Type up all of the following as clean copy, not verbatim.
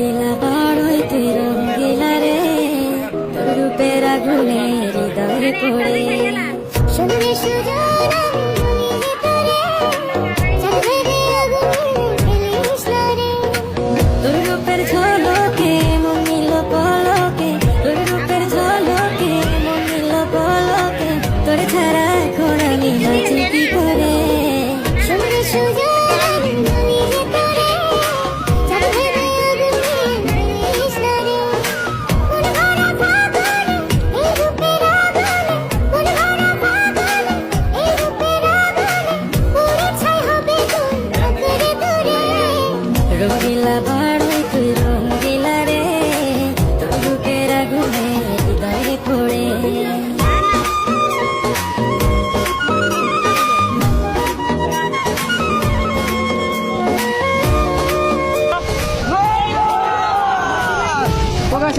রঙ্গিলা বড়ই তুই রঙ্গিলা রে, তোর রূপের আগুনে হৃদয়ে পড়ে। শুনলে সুজন আমি তোরে, চাঁদের আগুনে ফেলিস না রে। তোর রূপের ঝলকে মন নিল পলকে, তোর রূপের ঝলকে মন নিল পলকে, তোর ছাড়া এখন আমি বাঁচি কি করে। শুনলে সুজন রঙ্গিলা বড়ই তুই রঙ্গিলা রে, তোর রূপের আগুনে হৃদয়ে পড়ে।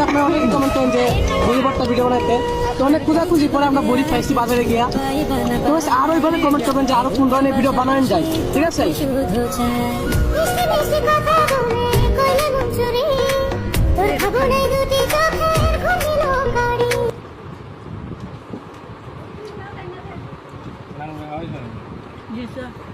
আপনারা অনেক কমেন্ট করেন যে বড়ি ভর্তা ভিডিও বানাইতে, তো অনেক খুঁজাখুঁজি পরে আমরা বড়ি খাইছি বাজারে গিয়া। তো আরো এইভাবে কমেন্ট করবেন যে আরো কোন ধরনের ভিডিও বানানো যায়, ঠিক আছে? Yes, sir.